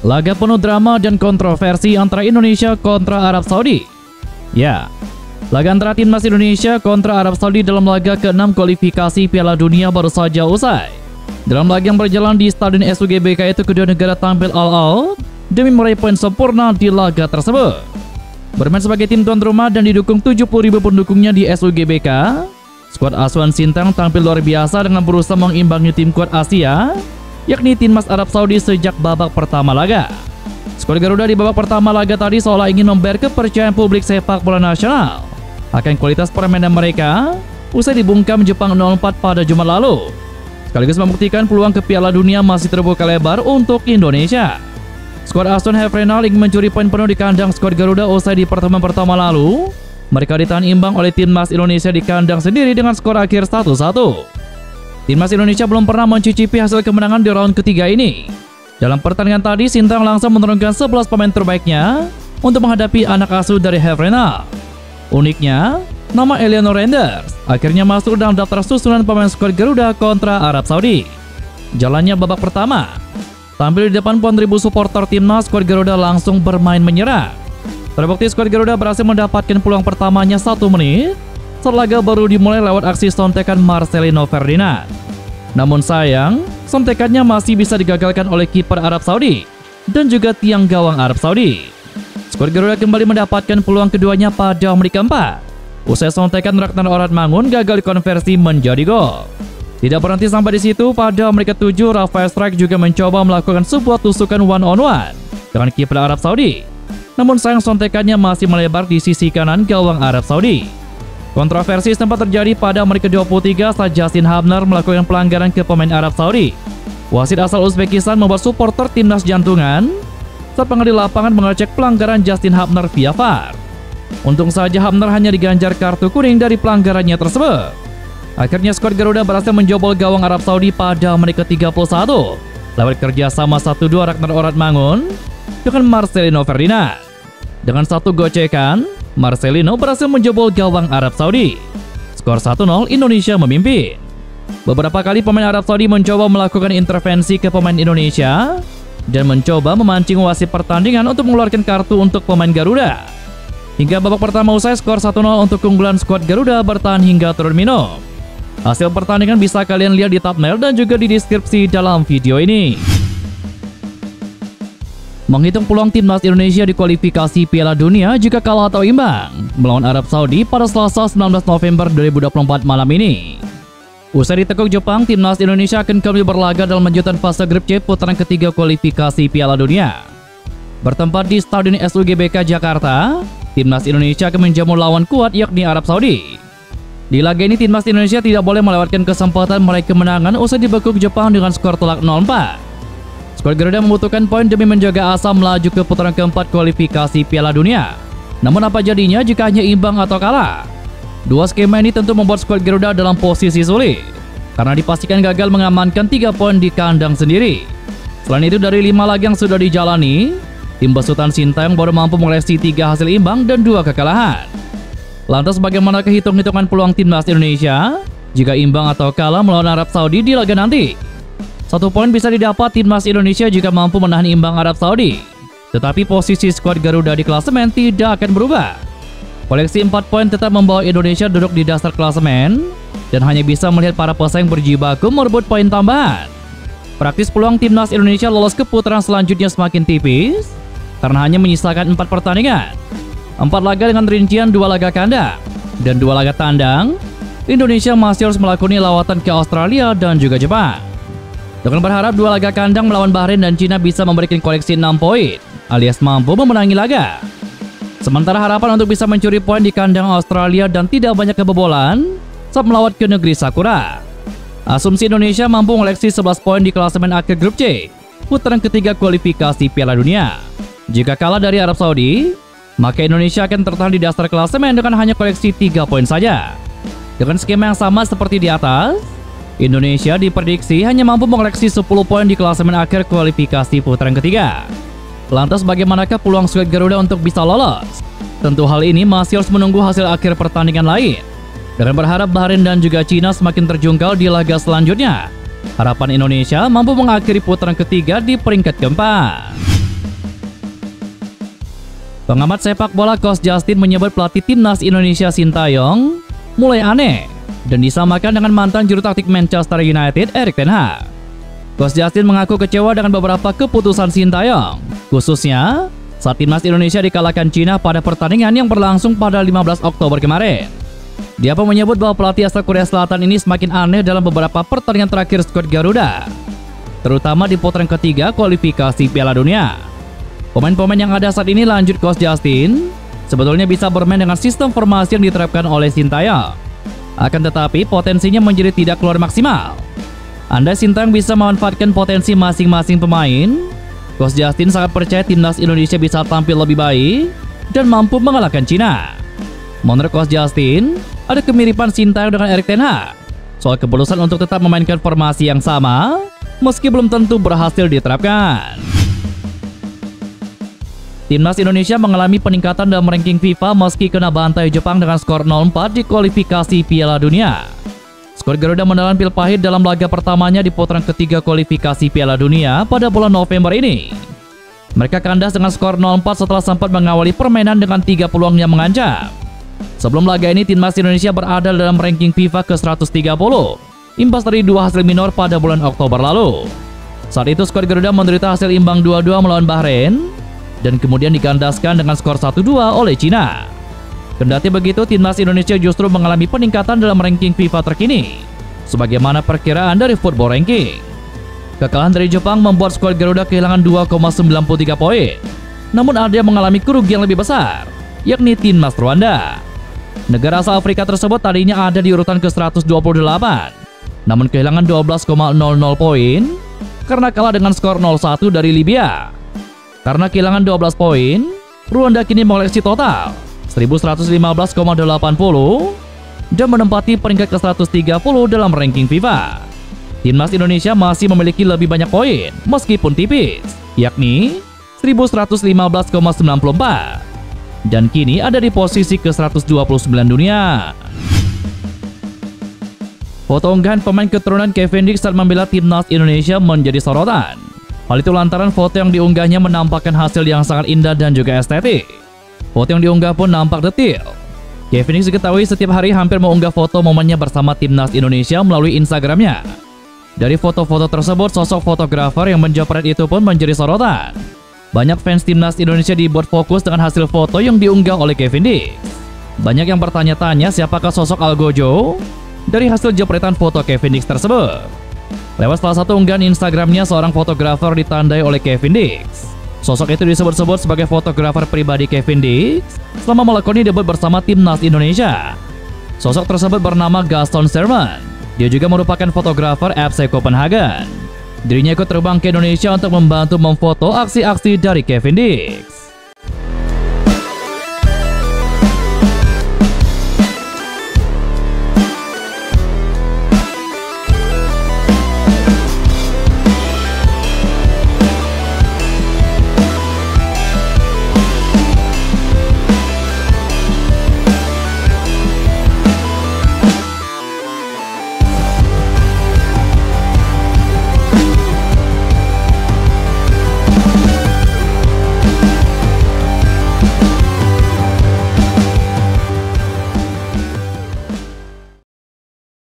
Laga penuh drama dan kontroversi antara Indonesia kontra Arab Saudi. Ya, laga antara timnas Indonesia kontra Arab Saudi dalam laga ke-6 kualifikasi Piala Dunia baru saja usai. Dalam laga yang berjalan di Stadion SUGBK itu, kedua negara tampil all out demi meraih poin sempurna di laga tersebut. Bermain sebagai tim tuan rumah dan didukung 70.000 pendukungnya di SUGBK, skuad asuhan Sintang tampil luar biasa dengan berusaha mengimbangi tim kuat Asia, yakni timnas Arab Saudi sejak babak pertama laga. Skuad Garuda di babak pertama laga tadi seolah ingin memberi kepercayaan publik sepak bola nasional akan kualitas permainan mereka usai dibungkam Jepang 0-4 pada Jumat lalu, sekaligus membuktikan peluang ke Piala Dunia masih terbuka lebar untuk Indonesia. Skuad asuhan Hefrenal ingin mencuri poin penuh di kandang skuad Garuda usai di pertemuan pertama lalu. Mereka ditahan imbang oleh timnas Indonesia di kandang sendiri dengan skor akhir 1-1. Timnas Indonesia belum pernah mencicipi hasil kemenangan di round ketiga ini. Dalam pertandingan tadi, Sintang langsung menurunkan 11 pemain terbaiknya untuk menghadapi anak asuh dari Hefrenal. Uniknya, nama Eleanor Renders akhirnya masuk dalam daftar susunan pemain skuad Garuda kontra Arab Saudi. Jalannya babak pertama, tampil di depan puluhan ribu supporter timnas, skuad Garuda langsung bermain menyerang. Terbukti skuad Garuda berhasil mendapatkan peluang pertamanya 1 menit saat laga baru dimulai lewat aksi sontekan Marcelino Ferdinand. Namun sayang, sontekannya masih bisa digagalkan oleh kiper Arab Saudi dan juga tiang gawang Arab Saudi. Skuad Garuda kembali mendapatkan peluang keduanya pada menit keempat. Usai sontekan, Ragnar Oratmangun gagal dikonversi menjadi gol. Tidak berhenti sampai di situ, pada menit ke-7 Rafael Strike juga mencoba melakukan sebuah tusukan one-on-one dengan kiper Arab Saudi. Namun sayang, sontekannya masih melebar di sisi kanan gawang Arab Saudi. Kontroversi sempat terjadi pada menit ke-23 saat Justin Hubner melakukan pelanggaran ke pemain Arab Saudi. Wasit asal Uzbekistan membuat supporter timnas jantungan saat pengadil lapangan mengecek pelanggaran Justin Hubner via VAR. Untung saja Hubner hanya diganjar kartu kuning dari pelanggarannya tersebut. Akhirnya skuad Garuda berhasil menjobol gawang Arab Saudi pada menit ke-31 lewat kerjasama 1-2 Ragnar Oratmangun dengan Marcelino Ferdinand. Dengan satu gocekan, Marcelino berhasil menjebol gawang Arab Saudi. Skor 1-0, Indonesia memimpin. Beberapa kali pemain Arab Saudi mencoba melakukan intervensi ke pemain Indonesia dan mencoba memancing wasit pertandingan untuk mengeluarkan kartu untuk pemain Garuda. Hingga babak pertama usai, skor 1-0 untuk keunggulan skuad Garuda bertahan hingga turun minum. Hasil pertandingan bisa kalian lihat di thumbnail dan juga di deskripsi dalam video ini. Menghitung peluang timnas Indonesia di kualifikasi Piala Dunia jika kalah atau imbang melawan Arab Saudi pada Selasa 19 November 2024 malam ini. Usai ditekuk Jepang, timnas Indonesia akan kembali berlaga dalam lanjutan fase grup C putaran ketiga kualifikasi Piala Dunia. Bertempat di Stadion SUGBK Jakarta, timnas Indonesia akan menjamu lawan kuat yakni Arab Saudi. Di laga ini, timnas Indonesia tidak boleh melewatkan kesempatan meraih kemenangan usai dibekuk Jepang dengan skor telak 0-4. Skuad Garuda membutuhkan poin demi menjaga asa melaju ke putaran keempat kualifikasi Piala Dunia. Namun apa jadinya jika hanya imbang atau kalah? Dua skema ini tentu membuat skuad Garuda dalam posisi sulit, karena dipastikan gagal mengamankan 3 poin di kandang sendiri. Selain itu, dari 5 laga yang sudah dijalani, tim besutan Sintayong baru mampu mengoleksi 3 hasil imbang dan 2 kekalahan. Lantas bagaimana hitung-hitungan peluang timnas Indonesia jika imbang atau kalah melawan Arab Saudi di laga nanti? 1 poin bisa didapat timnas Indonesia jika mampu menahan imbang Arab Saudi. Tetapi posisi skuad Garuda di klasemen tidak akan berubah. Koleksi 4 poin tetap membawa Indonesia duduk di dasar klasemen dan hanya bisa melihat para pesaing berjibaku merebut poin tambahan. Praktis peluang timnas Indonesia lolos ke putaran selanjutnya semakin tipis karena hanya menyisakan 4 pertandingan. 4 laga dengan rincian 2 laga kandang dan 2 laga tandang. Indonesia masih harus melakoni lawatan ke Australia dan juga Jepang. Dengan berharap 2 laga kandang melawan Bahrain dan Cina bisa memberikan koleksi 6 poin, alias mampu memenangi laga. Sementara harapan untuk bisa mencuri poin di kandang Australia dan tidak banyak kebobolan saat melawat ke negeri Sakura. Asumsi Indonesia mampu mengoleksi 11 poin di klasemen akhir grup C, putaran ketiga kualifikasi Piala Dunia. Jika kalah dari Arab Saudi, maka Indonesia akan tertahan di dasar klasemen dengan hanya koleksi 3 poin saja. Dengan skema yang sama seperti di atas, Indonesia diprediksi hanya mampu mengoleksi 10 poin di klasemen akhir kualifikasi putaran ketiga. Lantas bagaimanakah peluang skuad Garuda untuk bisa lolos? Tentu hal ini masih harus menunggu hasil akhir pertandingan lain. Dengan berharap Bahrain dan juga Cina semakin terjungkal di laga selanjutnya, harapan Indonesia mampu mengakhiri putaran ketiga di peringkat keempat. Pengamat sepak bola Coach Justin menyebut pelatih timnas Indonesia Sintayong mulai aneh dan disamakan dengan mantan juru taktik Manchester United Erik ten Hag. Coach Justin mengaku kecewa dengan beberapa keputusan Sintayong, khususnya saat timnas Indonesia dikalahkan Cina pada pertandingan yang berlangsung pada 15 Oktober kemarin. Dia pun menyebut bahwa pelatih asal Korea Selatan ini semakin aneh dalam beberapa pertandingan terakhir skuad Garuda, terutama di putaran ketiga kualifikasi Piala Dunia. Pemain-pemain yang ada saat ini, lanjut Coach Justin, sebetulnya bisa bermain dengan sistem formasi yang diterapkan oleh Sintayong. Akan tetapi potensinya menjadi tidak keluar maksimal. Andai Sintayong bisa memanfaatkan potensi masing-masing pemain, Coach Justin sangat percaya timnas Indonesia bisa tampil lebih baik dan mampu mengalahkan Cina. Menurut Coach Justin, ada kemiripan Sintayong dengan Erik ten Hag soal keputusan untuk tetap memainkan formasi yang sama, meski belum tentu berhasil diterapkan. Timnas Indonesia mengalami peningkatan dalam ranking FIFA meski kena bantai Jepang dengan skor 0-4 di kualifikasi Piala Dunia. Skuad Garuda menelan pil pahit dalam laga pertamanya di putaran ketiga kualifikasi Piala Dunia pada bulan November ini. Mereka kandas dengan skor 0-4 setelah sempat mengawali permainan dengan 3 peluang yang mengancam. Sebelum laga ini, timnas Indonesia berada dalam ranking FIFA ke-130, imbas dari 2 hasil minor pada bulan Oktober lalu. Saat itu skuad Garuda menderita hasil imbang 2-2 melawan Bahrain, dan kemudian dikandaskan dengan skor 1-2 oleh Cina. Kendati begitu, timnas Indonesia justru mengalami peningkatan dalam ranking FIFA terkini, sebagaimana perkiraan dari Football Ranking. Kekalahan dari Jepang membuat skuad Garuda kehilangan 2,93 poin. Namun ada yang mengalami kerugian lebih besar, yakni timnas Rwanda. Negara asal Afrika tersebut tadinya ada di urutan ke-128, namun kehilangan 12,00 poin karena kalah dengan skor 0-1 dari Libya. Karena kehilangan 12 poin, Rwanda kini mengoleksi total 1115,80 dan menempati peringkat ke-130 dalam ranking FIFA. Timnas Indonesia masih memiliki lebih banyak poin meskipun tipis, yakni 1115,94, dan kini ada di posisi ke-129 dunia. Foto unggahan pemain keturunan Kevin Dix saat membela timnas Indonesia menjadi sorotan. Hal itu lantaran foto yang diunggahnya menampakkan hasil yang sangat indah dan juga estetik. Foto yang diunggah pun nampak detil. Kevin Dix diketahui setiap hari hampir mengunggah foto momennya bersama timnas Indonesia melalui Instagramnya. Dari foto-foto tersebut, sosok fotografer yang menjepret itu pun menjadi sorotan. Banyak fans timnas Indonesia dibuat fokus dengan hasil foto yang diunggah oleh Kevin Dix. Banyak yang bertanya-tanya siapakah sosok Algojo dari hasil jepretan foto Kevin Dix tersebut. Lewat salah satu unggahan Instagramnya, seorang fotografer ditandai oleh Kevin Dix. Sosok itu disebut-sebut sebagai fotografer pribadi Kevin Dix selama melakoni debut bersama timnas Indonesia. Sosok tersebut bernama Gaston Sermon. Dia juga merupakan fotografer FC Copenhagen. Dirinya ikut terbang ke Indonesia untuk membantu memfoto aksi-aksi dari Kevin Dix.